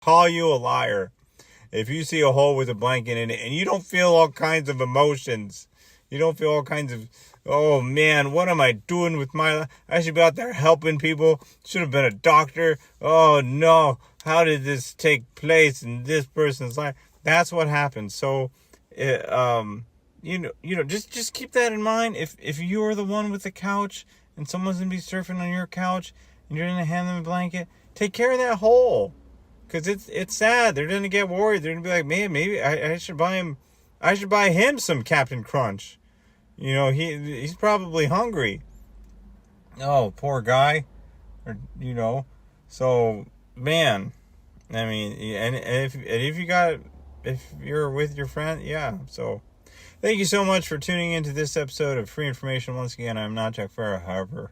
call you a liar. If you see a hole with a blanket in it and you don't feel all kinds of emotions, you don't feel all kinds of, oh man, what am I doing with my life? I should be out there helping people. Should have been a doctor. Oh no, how did this take place in this person's life? That's what happens. So, just keep that in mind. If you're the one with the couch and someone's gonna be surfing on your couch and you're gonna hand them a blanket, take care of that hole. Because it's sad. They're going to get worried. They're going to be like, man, maybe I should buy him. I should buy him some Captain Crunch. He's probably hungry. Oh, poor guy. Or So man, I mean, and if you're with your friend, yeah. So thank you so much for tuning into this episode of Free Information. Once again, I'm not Jack Farah. However,